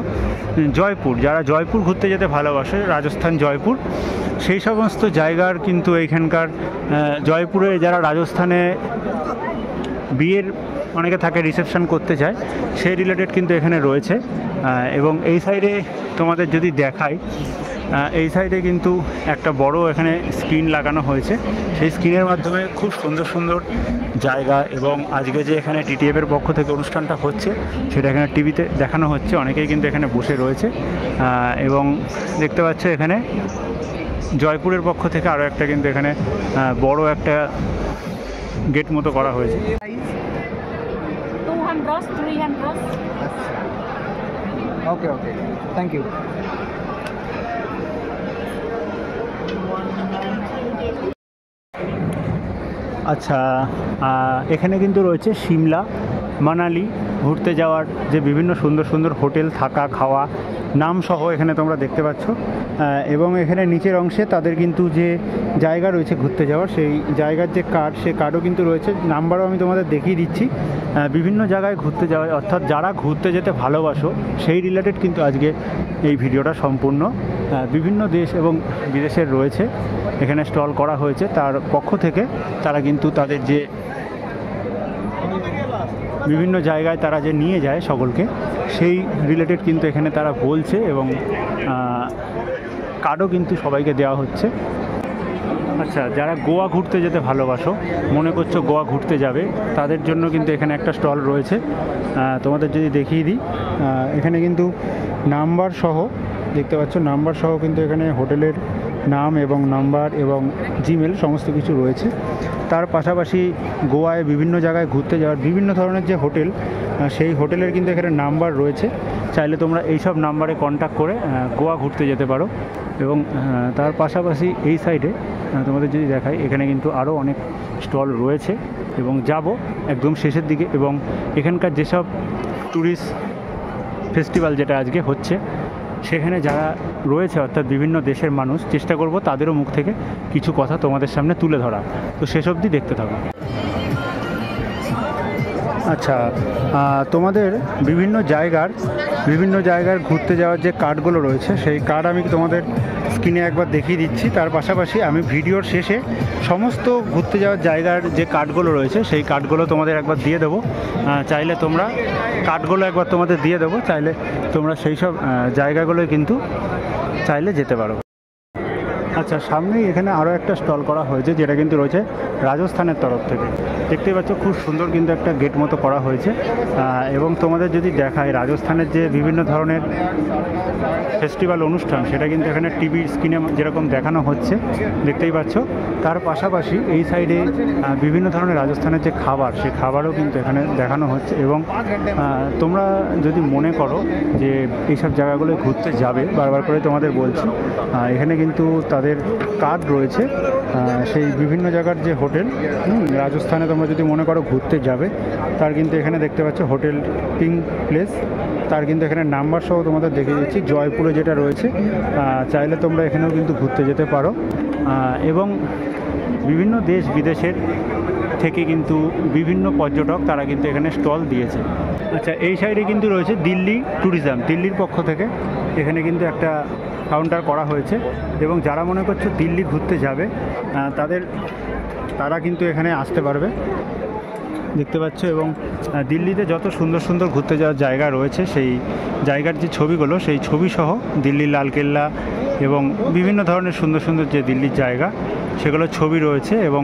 জয়পুর, যারা জয়পুর ঘুরতে যেতে ভালোবাসে, রাজস্থান জয়পুর, সেই সমস্ত জায়গার কিন্তু এইখানকার জয়পুরে যারা রাজস্থানে বিয়ের অনেকে থাকে রিসেপশন করতে চায়, সেই রিলেটেড কিন্তু এখানে রয়েছে। এবং এই সাইডে তোমাদের যদি দেখাই, এই সাইডে কিন্তু একটা বড় এখানে স্ক্রিন লাগানো হয়েছে। সেই স্ক্রিনের মাধ্যমে খুব সুন্দর সুন্দর জায়গা, এবং আজকে যে এখানে টিটিএফের পক্ষ থেকে অনুষ্ঠানটা হচ্ছে সেটা এখানে টিভিতে দেখানো হচ্ছে। অনেকেই কিন্তু এখানে বসে রয়েছে। এবং দেখতে পাচ্ছ এখানে জয়পুরের পক্ষ থেকে আরও একটা কিন্তু এখানে বড় একটা গেট মতো করা হয়েছে। 200, 300. Okay, thank you. আচ্ছা, এখানে কিন্তু রয়েছে সিমলা মানালি ঘুরতে যাওয়ার যে বিভিন্ন সুন্দর সুন্দর হোটেল, থাকা খাওয়া নাম সহ এখানে তোমরা দেখতে পাচ্ছ। এবং এখানে নিচের অংশে তাদের কিন্তু যে জায়গা রয়েছে ঘুরতে যাওয়ার, সেই জায়গার যে কার্ড, সেই কার্ডও কিন্তু রয়েছে, নাম্বারও আমি তোমাদের দেখিয়ে দিচ্ছি। বিভিন্ন জায়গায় ঘুরতে যাওয়া, অর্থাৎ যারা ঘুরতে যেতে ভালোবাসো সেই রিলেটেড কিন্তু আজকে এই ভিডিওটা সম্পূর্ণ। বিভিন্ন দেশ এবং বিদেশের রয়েছে এখানে স্টল করা হয়েছে, তার পক্ষ থেকে তারা কিন্তু তাদের যে বিভিন্ন জায়গায় তারা যে নিয়ে যায় সকলকে, সেই রিলেটেড কিন্তু এখানে তারা বলছে, এবং কার্ডও কিন্তু সবাইকে দেওয়া হচ্ছে। আচ্ছা, যারা গোয়া ঘুরতে যেতে ভালোবাসো, মনে করছো গোয়া ঘুরতে যাবে, তাদের জন্য কিন্তু এখানে একটা স্টল রয়েছে। তোমাদের যদি দেখিয়ে দিই, এখানে কিন্তু নাম্বার সহ দেখতে পাচ্ছ, নাম্বার সহ কিন্তু এখানে হোটেলের নাম এবং নাম্বার এবং জিমেল সমস্ত কিছু রয়েছে। তার পাশাপাশি গোয়ায় বিভিন্ন জায়গায় ঘুরতে যাওয়ার বিভিন্ন ধরনের যে হোটেল, সেই হোটেলের কিন্তু এখানে নাম্বার রয়েছে। চাইলে তোমরা এইসব নাম্বারে কন্ট্যাক্ট করে গোয়া ঘুরতে যেতে পারো। এবং তার পাশাপাশি এই সাইডে তোমাদের যদি দেখাই, এখানে কিন্তু আরও অনেক স্টল রয়েছে এবং যাব একদম শেষের দিকে। এবং এখানকার যেসব ট্যুরিস্ট ফেস্টিভ্যাল যেটা আজকে হচ্ছে, সেখানে যারা রয়েছে অর্থাৎ বিভিন্ন দেশের মানুষ, চেষ্টা করব তাদেরও মুখ থেকে কিছু কথা তোমাদের সামনে তুলে ধরা। তো শেষ অবধি দেখতে থাকো। আচ্ছা, তোমাদের বিভিন্ন জায়গার ঘুরতে যাওয়ার যে কার্ডগুলো রয়েছে, সেই কার্ড আমি তোমাদের স্ক্রিনে একবার দেখিয়ে দিচ্ছি। তার পাশাপাশি আমি ভিডিওর শেষে সমস্ত ঘুরতে যাওয়ার জায়গার যে কার্ডগুলো রয়েছে, সেই কার্ডগুলো তোমাদের একবার দিয়ে দেবো। চাইলে তোমরা কার্ডগুলো একবার তোমাদের দিয়ে দেবো, চাইলে তোমরা সেই সব জায়গাগুলোয় কিন্তু চাইলে যেতে পারো। আচ্ছা, সামনেই এখানে আরও একটা স্টল করা হয়েছে, যেটা কিন্তু রয়েছে রাজস্থানের তরফ থেকে। দেখতেই পাচ্ছ, খুব সুন্দর কিন্তু একটা গেট মতো করা হয়েছে। এবং তোমাদের যদি দেখায়, রাজস্থানের যে বিভিন্ন ধরনের ফেস্টিভ্যাল অনুষ্ঠান, সেটা কিন্তু এখানে টিভি স্ক্রিনে যেরকম দেখানো হচ্ছে দেখতেই পাচ্ছ। তার পাশাপাশি এই সাইডে বিভিন্ন ধরনের রাজস্থানের যে খাবার, সেই খাবারও কিন্তু এখানে দেখানো হচ্ছে। এবং তোমরা যদি মনে করো যে এইসব জায়গাগুলোয় ঘুরতে যাবে, বারবার করে তোমাদের বলছি, এখানে কিন্তু তাদের কার্ড রয়েছে। সেই বিভিন্ন জায়গার যে হোটেল, রাজস্থানে তোমরা যদি মনে করো ঘুরতে যাবে, তার কিন্তু এখানে দেখতে পাচ্ছ হোটেল পিঙ্ক প্লেস, তার কিন্তু এখানে নাম্বার সহ তোমাদের দেখে দিচ্ছি। জয়পুরে যেটা রয়েছে, চাইলে তোমরা এখানেও কিন্তু ঘুরতে যেতে পারো। এবং বিভিন্ন দেশ বিদেশের থেকে কিন্তু বিভিন্ন পর্যটক তারা কিন্তু এখানে স্টল দিয়েছে। আচ্ছা, এই সাইডে কিন্তু রয়েছে দিল্লি ট্যুরিজম, দিল্লির পক্ষ থেকে এখানে কিন্তু একটা কাউন্টার করা হয়েছে। এবং যারা মনে করছো দিল্লি ঘুরতে যাবে, তারা কিন্তু এখানে আসতে পারবে, দেখতে পাচ্ছ। এবং দিল্লিতে যত সুন্দর সুন্দর ঘুরতে যাওয়ার জায়গা রয়েছে, সেই জায়গার যে ছবিগুলো, সেই ছবি সহ দিল্লির লালকেল্লা এবং বিভিন্ন ধরনের সুন্দর সুন্দর যে দিল্লির জায়গা, সেগুলো ছবি রয়েছে। এবং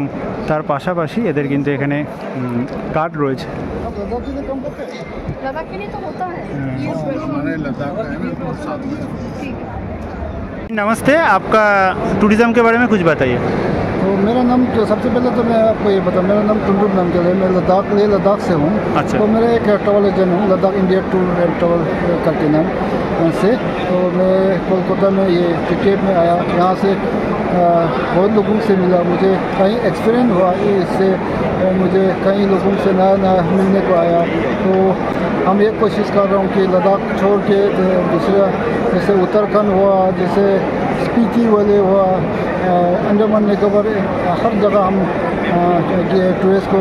তার পাশাপাশি এদের কিন্তু এখানে কার্ড রয়েছে। नमस्ते, आपका टूरिज़्म के बारे में कुछ बताइए। तो मेरा नाम, तो सबसे पहले तो मैं आपको ये बताऊँ, मेरा नाम टुंडुम नाम के है, मैं लद्दाख से हूँ। अच्छा। तो मेरा एक ट्रैवल एजेंट हूँ, Ladakh India tour and travel करके नाम से। तो मैं कोलकाता में ये टिकट में आया, यहाँ से बहुत लोगों से मिला, मुझे कहीं एक्सपीरियंस हुआ इससे, मुझे कई लोगों से नया मिलने को आया। तो हम ये कोशिश कर रहा हूँ कि लद्दाख छोड़ के दूसरा, जैसे उत्तराखंड हुआ, जैसे स्पीति वाले हुआ, अंडमान निकोबार, हर जगह हम टूरिस्ट को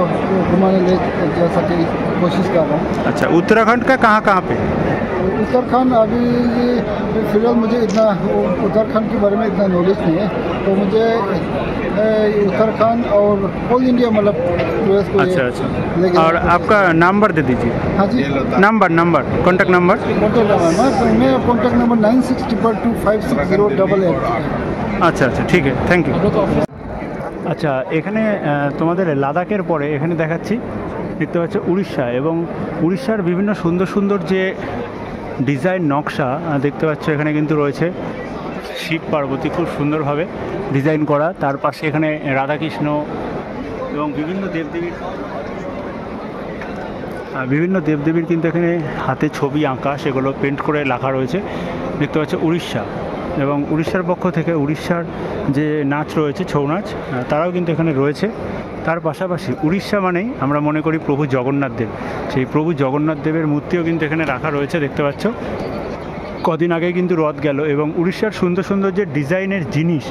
घुमाने ले जा सके, कोशिश कर रहा हूँ। अच्छा, उत्तराखंड का कहाँ पे? उत्तराखंड अभी फिलहाल मुझे इतना उत्तराखंड के बारे में इतना नॉलेज नहीं है, तो मुझे उत्तराखंड और ऑल इंडिया मतलब टूरिस्ट को। अच्छा। और आपका नंबर दे दीजिए। हाँ जी, नंबर कॉन्टैक्ट नंबर। मैं कॉन्टैक्ट नंबर 9622560888। আচ্ছা, ঠিক আছে, থ্যাংক ইউ। আচ্ছা, এখানে তোমাদের লাদাখের পরে এখানে দেখাচ্ছি, দেখতে পাচ্ছ উড়িষ্যা। এবং উড়িষ্যার বিভিন্ন সুন্দর সুন্দর যে ডিজাইন নকশা দেখতে পাচ্ছ, এখানে কিন্তু রয়েছে শিব পার্বতী, খুব সুন্দরভাবে ডিজাইন করা। তার পাশে এখানে রাধাকৃষ্ণ এবং বিভিন্ন দেবদেবীর কিন্তু এখানে হাতে ছবি আঁকা, সেগুলো পেন্ট করে লেখা রয়েছে, দেখতে পাচ্ছ উড়িষ্যা। এবং উড়িষ্যার পক্ষ থেকে উড়িষ্যার যে নাচ রয়েছে, ছৌ নাচ, তারাও কিন্তু এখানে রয়েছে। তার পাশাপাশি উড়িষ্যা মানেই আমরা মনে করি প্রভু জগন্নাথ দেব, সেই প্রভু জগন্নাথ দেবের মূর্তিও কিন্তু এখানে রাখা রয়েছে, দেখতে পাচ্ছ। কদিন আগেই কিন্তু রথ গেল, এবং উড়িষ্যার সুন্দর সুন্দর যে ডিজাইনের জিনিস,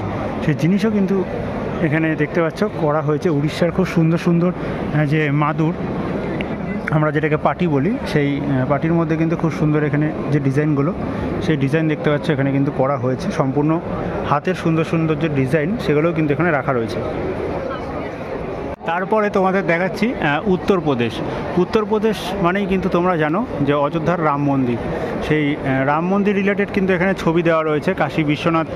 সেই জিনিসও কিন্তু এখানে দেখতে পাচ্ছ করা হয়েছে। উড়িষ্যার খুব সুন্দর সুন্দর যে মাদুর, আমরা যেটাকে পাটি বলি, সেই পাটির মধ্যে কিন্তু খুব সুন্দর এখানে যে ডিজাইনগুলো, সেই ডিজাইন দেখতে পাচ্ছ এখানে কিন্তু করা হয়েছে। সম্পূর্ণ হাতের সুন্দর সুন্দর যে ডিজাইন, সেগুলোও কিন্তু এখানে রাখা রয়েছে। তারপরে তোমাদের দেখাচ্ছি উত্তরপ্রদেশ মানেই কিন্তু তোমরা জানো যে অযোধ্যার রাম মন্দির, সেই রাম মন্দির রিলেটেড কিন্তু এখানে ছবি দেওয়া রয়েছে। কাশী বিশ্বনাথ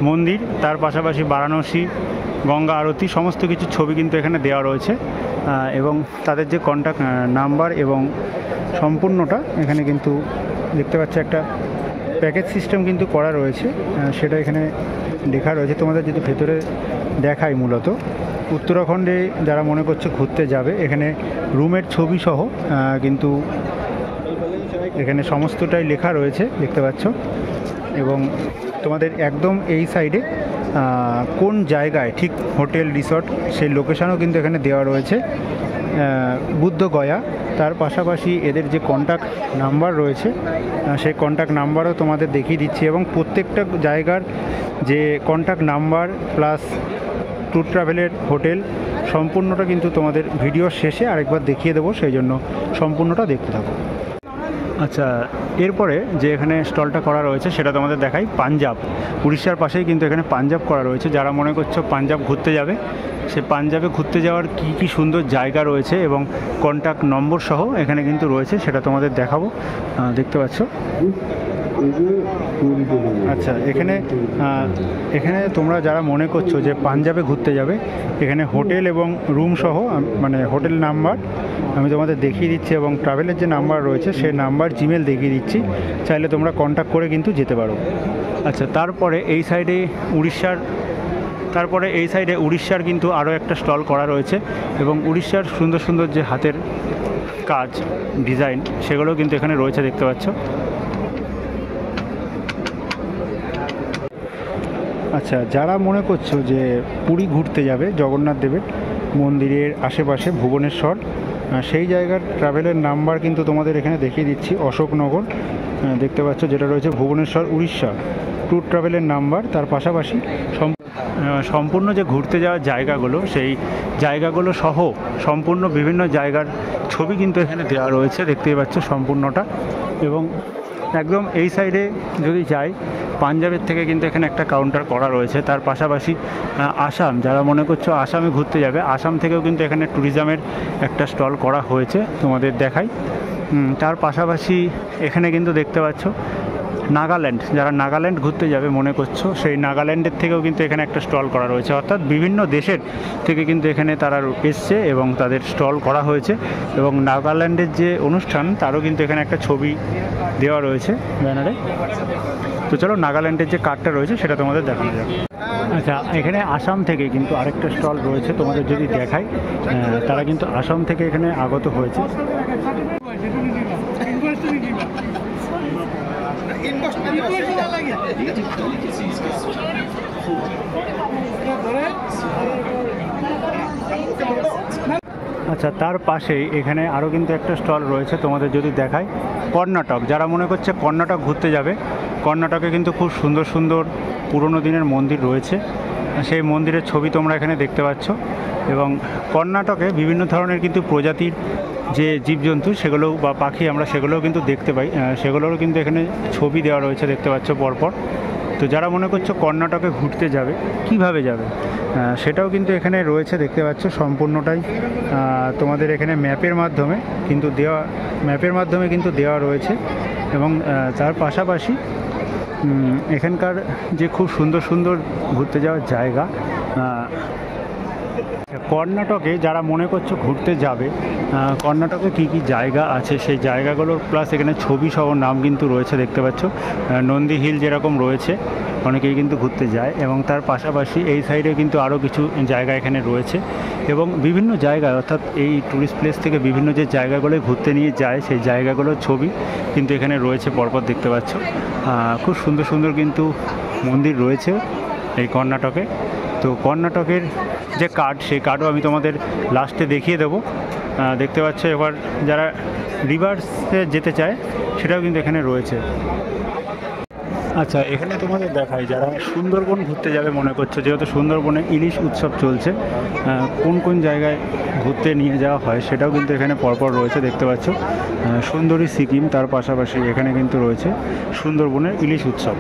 মন্দির, তার পাশাপাশি বারাণসী গঙ্গা আরতি সমস্ত কিছু ছবি কিন্তু এখানে দেওয়া রয়েছে এবং তাদের যে কন্ট্যাক্ট নাম্বার এবং সম্পূর্ণটা এখানে কিন্তু দেখতে পাচ্ছি একটা প্যাকেজ সিস্টেম কিন্তু করা রয়েছে, সেটা এখানে লেখা রয়েছে। তোমাদের যদি ভেতরে দেখাই, মূলত উত্তরাখণ্ডে যারা মনে করছে ঘুরতে যাবে, এখানে রুমের ছবি সহ কিন্তু এখানে সমস্তটাই লেখা রয়েছে দেখতে পাচ্ছ। এবং তোমাদের একদম এই সাইডে কোন জায়গায় ঠিক হোটেল রিসর্ট সেই লোকেশানও কিন্তু এখানে দেওয়া রয়েছে, বুদ্ধগয়া। তার পাশাপাশি এদের যে কন্ট্যাক্ট নাম্বার রয়েছে সেই কন্ট্যাক্ট নাম্বারও তোমাদের দেখিয়ে দিচ্ছি, এবং প্রত্যেকটা জায়গার যে কন্ট্যাক্ট নাম্বার প্লাস ট্যুর ট্রাভেলের হোটেল সম্পূর্ণটা কিন্তু তোমাদের ভিডিওর শেষে আরেকবার দেখিয়ে দেবো, সেই জন্য সম্পূর্ণটা দেখতে থাকো। আচ্ছা, এরপরে যে এখানে স্টলটা করা রয়েছে সেটা তোমাদের দেখাই। পাঞ্জাব, উড়িষ্যার পাশেই কিন্তু এখানে পাঞ্জাব করা রয়েছে। যারা মনে করছো পাঞ্জাব ঘুরতে যাবে, সে পাঞ্জাবে ঘুরতে যাওয়ার কি সুন্দর জায়গা রয়েছে এবং কন্ট্যাক্ট নম্বর সহ এখানে কিন্তু রয়েছে, সেটা তোমাদের দেখাবো, দেখতে পাচ্ছ। আচ্ছা, এখানে তোমরা যারা মনে করছো যে পাঞ্জাবে ঘুরতে যাবে, এখানে হোটেল এবং রুম সহ মানে হোটেল নাম্বার আমি তোমাদের দেখিয়ে দিচ্ছি, এবং ট্রাভেলের যে নাম্বার রয়েছে সেই নাম্বার জিমেল দেখিয়ে দিচ্ছি, চাইলে তোমরা কন্ট্যাক্ট করে কিন্তু যেতে পারো। আচ্ছা, তারপরে এই সাইডে উড়িষ্যার কিন্তু আরও একটা স্টল করা রয়েছে, এবং উড়িষ্যার সুন্দর সুন্দর যে হাতের কাজ ডিজাইন সেগুলো কিন্তু এখানে রয়েছে দেখতে পাচ্ছ। আচ্ছা, যারা মনে করছো যে পুরী ঘুরতে যাবে জগন্নাথ দেবের মন্দিরের আশেপাশে ভুবনেশ্বর, সেই জায়গার ট্রাভেলের নাম্বার কিন্তু তোমাদের এখানে দেখিয়ে দিচ্ছি। অশোকনগর দেখতে পাচ্ছ যেটা রয়েছে ভুবনেশ্বর উড়িষ্যা ট্যুর ট্রাভেলের নাম্বার। তার পাশাপাশি সম্পূর্ণ যে ঘুরতে যাওয়ার জায়গাগুলো, সেই জায়গাগুলো সহ সম্পূর্ণ বিভিন্ন জায়গার ছবি কিন্তু এখানে দেওয়া রয়েছে দেখতেই পাচ্ছ সম্পূর্ণটা। এবং একদম এই সাইডে যদি যাই, পাঞ্জাবের থেকে কিন্তু এখানে একটা কাউন্টার করা রয়েছে। তার পাশাপাশি আসাম, যারা মনে করছো আসামে ঘুরতে যাবে, আসাম থেকেও কিন্তু এখানে ট্যুরিজমের একটা স্টল করা হয়েছে, তোমাদের দেখাই। তার পাশাপাশি এখানে কিন্তু দেখতে পাচ্ছ নাগাল্যান্ড, যারা নাগাল্যান্ড ঘুরতে যাবে মনে করছো, সেই নাগাল্যান্ডের থেকেও কিন্তু এখানে একটা স্টল করা রয়েছে। অর্থাৎ বিভিন্ন দেশের থেকে কিন্তু এখানে তারা এসছে এবং তাদের স্টল করা হয়েছে, এবং নাগাল্যান্ডের যে অনুষ্ঠান তারও কিন্তু এখানে একটা ছবি দেওয়া রয়েছে ব্যানারে। তো চলো নাগাল্যান্ডের যে কার্ডটা রয়েছে সেটা তোমাদের দেখানো যাবে। আচ্ছা, এখানে আসাম থেকে কিন্তু আরেকটা স্টল রয়েছে, তোমাদের যদি দেখাই, তারা কিন্তু আসাম থেকে এখানে আগত হয়েছে। আচ্ছা, তার পাশেই এখানে আরও কিন্তু একটা স্টল রয়েছে, তোমাদের যদি দেখাই। কর্ণাটক, যারা মনে করছে কর্ণাটক ঘুরতে যাবে, কর্ণাটকে কিন্তু খুব সুন্দর সুন্দর পুরনো দিনের মন্দির রয়েছে, সেই মন্দিরের ছবি তোমরা এখানে দেখতে পাচ্ছ। এবং কর্ণাটকে বিভিন্ন ধরনের কিন্তু প্রজাতির যে জীবজন্তু সেগুলো বা পাখি আমরা সেগুলোও কিন্তু দেখতে পাই, সেগুলোরও কিন্তু এখানে ছবি দেওয়া রয়েছে দেখতে পাচ্ছ পরপর। তো যারা মনে করছো কর্ণাটকে ঘুরতে যাবে, কিভাবে যাবে, সেটাও কিন্তু এখানে রয়েছে দেখতে পাচ্ছ সম্পূর্ণটাই তোমাদের এখানে ম্যাপের মাধ্যমে কিন্তু দেওয়া রয়েছে। এবং তার পাশাপাশি এখানকার যে খুব সুন্দর সুন্দর ঘুরতে যাওয়ার জায়গা, কর্ণাটকে যারা মনে করছো ঘুরতে যাবে, কর্ণাটকে কী কী জায়গা আছে সেই জায়গাগুলোর প্লাস এখানে ছবি সহ নাম কিন্তু রয়েছে দেখতে পাচ্ছ। নন্দী হিল যেরকম রয়েছে, অনেকেই কিন্তু ঘুরতে যায়, এবং তার পাশাপাশি এই সাইডে কিন্তু আরও কিছু জায়গা এখানে রয়েছে, এবং বিভিন্ন জায়গায় অর্থাৎ এই ট্যুরিস্ট প্লেস থেকে বিভিন্ন যে জায়গাগুলোয় ঘুরতে নিয়ে যায় সেই জায়গাগুলোর ছবি কিন্তু এখানে রয়েছে পরপর দেখতে পাচ্ছ। খুব সুন্দর সুন্দর কিন্তু মন্দির রয়েছে এই কর্ণাটকে। তো কর্ণাটকের যে কার্ড, সেই কার্ডও আমি তোমাদের লাস্টে দেখিয়ে দেবো, দেখতে পাচ্ছ। এবার যারা রিভার্সে যেতে চায় সেটাও কিন্তু এখানে রয়েছে। আচ্ছা, এখানে তোমাদের দেখাই, যারা সুন্দরবন ঘুরতে যাবে মনে করছো, যেহেতু সুন্দরবনে ইলিশ উৎসব চলছে, কোন কোন জায়গায় ঘুরতে নিয়ে যাওয়া হয় সেটাও কিন্তু এখানে পরপর রয়েছে দেখতে পাচ্ছ। সুন্দরী সিকিম, তার পাশাপাশি এখানে কিন্তু রয়েছে সুন্দরবনের ইলিশ উৎসব।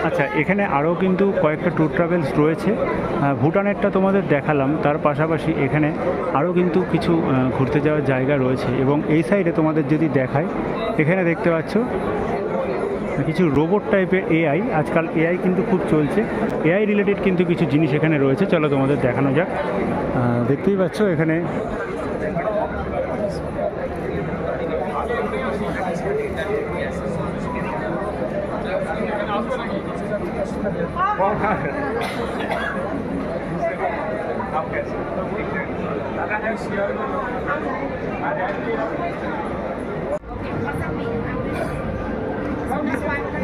আচ্ছা, এখানে আরও কিন্তু কয়েকটা ট্যুর ট্রাভেলস রয়েছে। ভুটানেরটা তোমাদের দেখালাম, তার পাশাপাশি এখানে আরও কিন্তু কিছু ঘুরতে যাওয়ার জায়গা রয়েছে। এবং এই সাইডে তোমাদের যদি দেখায়, এখানে দেখতে পাচ্ছ কিছু রোবট টাইপের এআই। আজকাল এআই কিন্তু খুব চলছে, এআই রিলেটেড কিন্তু কিছু জিনিস এখানে রয়েছে। চলো তোমাদের দেখানো যাক। দেখতেই পাচ্ছ এখানে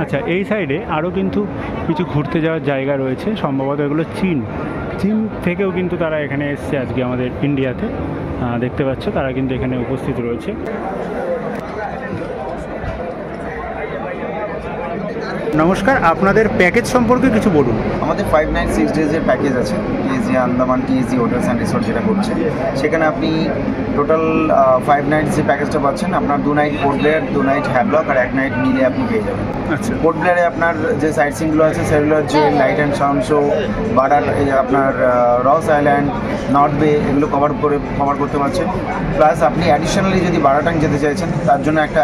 আচ্ছা, এই সাইডে আরও কিন্তু কিছু ঘুরতে যাওয়ার জায়গা রয়েছে। সম্ভবত এগুলো চীন থেকেও কিন্তু তারা এখানে এসছে আজকে আমাদের ইন্ডিয়াতে। দেখতে পাচ্ছ তারা কিন্তু এখানে উপস্থিত রয়েছে। নমস্কার, আপনাদের প্যাকেজ সম্পর্কে কিছু বলুন। আমাদের 5 নাইট 6 ডেজের প্যাকেজ আছে, TSG Andaman TSG hotels and resort যেটা করছে। সেখানে আপনি টোটাল 5 নাইটস যে প্যাকেজটা পাচ্ছেন, আপনার 2 নাইট পোর্ট ব্লেয়ার, 2 নাইট হ্যাভলক আর 1 নাইট মিলে আপনি পেয়ে যাবেন। আচ্ছা, পোর্ট ব্লেয়ারে আপনার যে সাইট সিনগুলো আছে সেগুলো হচ্ছে লাইট অ্যান্ড সাউন্ড শো, বাডার, আপনার রস আইল্যান্ড, নর্থ বে, এগুলো কভার করতে পারছেন। প্লাস আপনি অ্যাডিশনালি যদি বারাটাং যেতে চাইছেন, তার জন্য একটা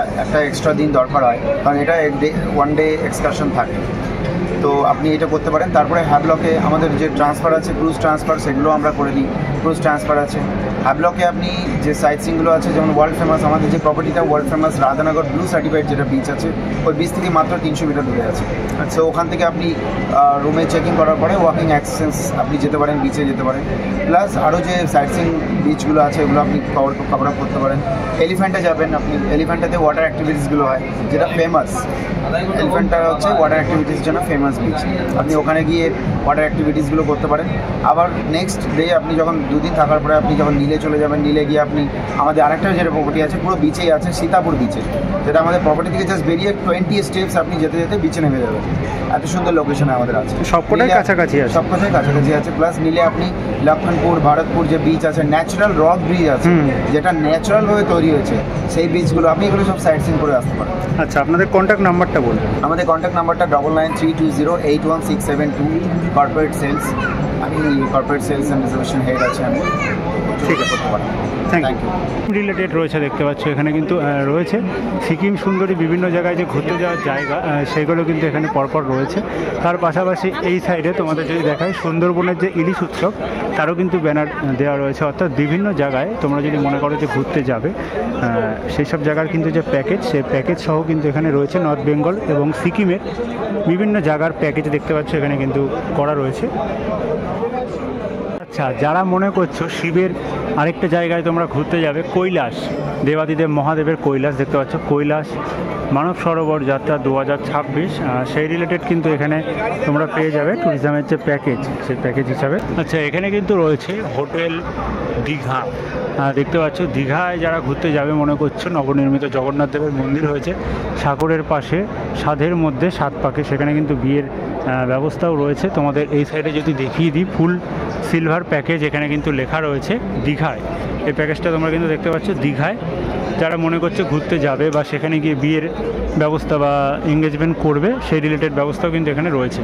এক্সট্রা দিন দরকার হয়, কারণ এটা 1 ডে এক্সকারশন থাকে। তো আপনি এটা করতে পারেন। তারপরে হ্যাভলকে আমাদের যে ট্রান্সফার আছে, ক্রুজ ট্রান্সফার, সেগুলো আমরা করে দিই। ক্রুজ ট্রান্সফার আছে হ্যাভলকে। আপনি যে সাইট সিনগুলো আছে, যেমন ওয়ার্ল্ড ফেমাস, আমাদের যে প্রপার্টিটা world famous Radhanagar blue certified যেটা বিচ আছে, ওই বিচ থেকে মাত্র 300 মিটার দূরে আছে। সো ওখান থেকে আপনি রুমে চেকিং করার পরে ওয়াকিং অ্যাক্সেস আপনি যেতে পারেন, বিচে যেতে পারেন। প্লাস আরও যে সাইট সিন বিচগুলো আছে, ওগুলো আপনি কভার আপ করতে পারেন। এলিফ্যান্টে যাবেন আপনি, এলিফ্যান্টাতে ওয়াটার অ্যাক্টিভিটিসগুলো হয়, যেটা ফেমাস। এলিফ্যান্টটা হচ্ছে ওয়াটার অ্যাক্টিভিটিস জন্য ফেমাস বিচ। আপনি ওখানে গিয়ে ওয়াটার অ্যাক্টিভিটিসগুলো করতে পারেন। আবার নেক্সট ডে আপনি যখন 2 দিন থাকার পরে আপনি যখন নীলে চলে যাবেন, নীলে গিয়ে আপনি আমাদের আরেকটা যেটা প্রপার্টি আছে পুরো বিচেই আছে, সীতাপুর বিচে, যেটা আমাদের প্রপার্টি থেকে জাস্ট বেরিয়ে 20 স্টেপস আপনি যেতে যেতে বিচে নেমে যাবেন। এত সুন্দর লোকেশনে আমাদের আছে, সবকটাই কাছাকাছি আছে। সবকটাই কাছাকাছি আছে। প্লাস নীলে আপনি লক্ষণপুর, ভারতপুর যে বিচ আছে, ন্যাচারাল রক ব্রিজ আছে, যেটা ন্যাচারালভাবে তৈরি হয়েছে, সেই বিচগুলো আপনি এগুলো সব সাইট সিন করে আসতে পারেন। আচ্ছা, আপনাদের কন্ট্যাক্ট নাম্বারটা বলুন। আমাদের কন্ট্যাক্ট নাম্বারটা 9932081672, কর্পোরেট সেলস। আমি corporate sales and reservation head আছে, আমি ঠিক আছে, করতে পারেন। Thank you. রিলেটেড রয়েছে, দেখতে পাচ্ছ এখানে কিন্তু রয়েছে সিকিম সুন্দরী, বিভিন্ন জায়গায় যে ঘুরতে যাওয়ার জায়গা সেগুলো কিন্তু এখানে পরপর রয়েছে। তার পাশাপাশি এই সাইডে তোমাদের যদি দেখায়, সুন্দরবনের যে ইলিশ উৎসব, তারও কিন্তু ব্যানার দেওয়া রয়েছে। অর্থাৎ বিভিন্ন জায়গায় তোমরা যদি মনে করো যে ঘুরতে যাবে, সেই সব জায়গার কিন্তু যে প্যাকেজ, সেই প্যাকেজ সহ কিন্তু এখানে রয়েছে। নর্থ বেঙ্গল এবং সিকিমের বিভিন্ন জায়গার প্যাকেজ দেখতে পাচ্ছ এখানে কিন্তু করা রয়েছে। আচ্ছা, যারা মনে করছো শিবের আরেকটা জায়গায় তোমরা ঘুরতে যাবে, কৈলাস, দেবাদিদেব মহাদেবের কৈলাস, দেখতে পাচ্ছ কৈলাস মানব সরোবর যাত্রা 2026, সেই রিলেটেড কিন্তু এখানে তোমরা পেয়ে যাবে ট্যুরিজমের যে প্যাকেজ, সেই প্যাকেজ হিসাবে। আচ্ছা, এখানে কিন্তু রয়েছে হোটেল দীঘা। দেখতে পাচ্ছ দীঘায় যারা ঘুরতে যাবে মনে করছো, নবনির্মিত জগন্নাথ দেবের মন্দির হয়েছে সাগরের পাশে, সাধের মধ্যে 7 পাকে, সেখানে কিন্তু বিয়ের ব্যবস্থাও রয়েছে। তোমাদের এই সাইডে যদি দেখিয়ে দিই, ফুল সিলভার প্যাকেজ এখানে কিন্তু লেখা রয়েছে দীঘায়। এই প্যাকেজটা তোমরা কিন্তু দেখতে পাচ্ছ দীঘায়। যারা মনে করছে ঘুরতে যাবে বা সেখানে গিয়ে বিয়ের ব্যবস্থা বা এঙ্গেজমেন্ট করবে, সেই রিলেটেড ব্যবস্থাও কিন্তু এখানে রয়েছে।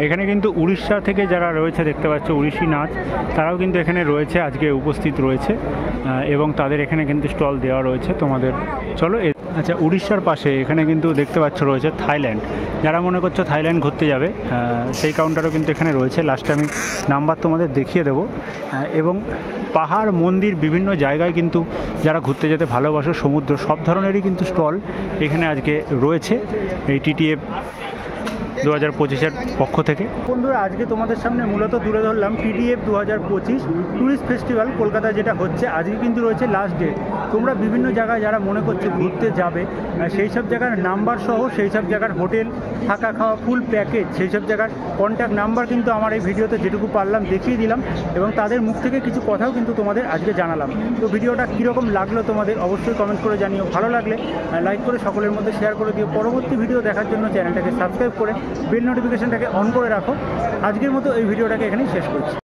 এখানে কিন্তু উড়িষ্যা থেকে যারা রয়েছে দেখতে পাচ্ছ, উড়িষ্যি নাচ, তারাও কিন্তু এখানে রয়েছে, আজকে উপস্থিত রয়েছে এবং তাদের এখানে কিন্তু স্টল দেওয়া রয়েছে তোমাদের। চলো। আচ্ছা, উড়িষ্যার পাশে এখানে কিন্তু দেখতে পাচ্ছ রয়েছে থাইল্যান্ড। যারা মনে করছো থাইল্যান্ড ঘুরতে যাবে, সেই কাউন্টারও কিন্তু এখানে রয়েছে। লাস্টে আমি নাম্বার তোমাদের দেখিয়ে দেবো। এবং পাহাড়, মন্দির, বিভিন্ন জায়গায় কিন্তু যারা ঘুরতে যেতে ভালোবাসো, সমুদ্র, সব ধরনেরই কিন্তু স্টল এখানে আজকে রয়েছে এই টিটিএফ 2025-এর পক্ষ থেকে। বন্ধুরা, আজকে তোমাদের সামনে মূলত তুলে ধরলাম টিটিএফ 2025 ট্যুরিস্ট ফেস্টিভ্যাল কলকাতা যেটা হচ্ছে। আজকে কিন্তু রয়েছে লাস্ট ডে। তোমরা বিভিন্ন জায়গায় যারা মনে করছে ঘুরতে যাবে, সেই সব জায়গার নাম্বার সহ, সেই সব জায়গার হোটেল, থাকা খাওয়া, ফুল প্যাকেজ, সেই সব জায়গার কন্ট্যাক্ট নাম্বার কিন্তু আমার এই ভিডিওতে যেটুকু পারলাম দেখিয়ে দিলাম এবং তাদের মুখ থেকে কিছু কথাও কিন্তু তোমাদের আজকে জানালাম। তো ভিডিওটা কীরকম লাগলো তোমাদের অবশ্যই কমেন্ট করে জানিও। ভালো লাগলে লাইক করে সকলের মধ্যে শেয়ার করে দিও। পরবর্তী ভিডিও দেখার জন্য চ্যানেলটাকে সাবস্ক্রাইব করে বেল নোটিফিকেশনটাকে অন করে রাখো। আজকের মতো এই ভিডিওটাকে এখানেই শেষ করছি।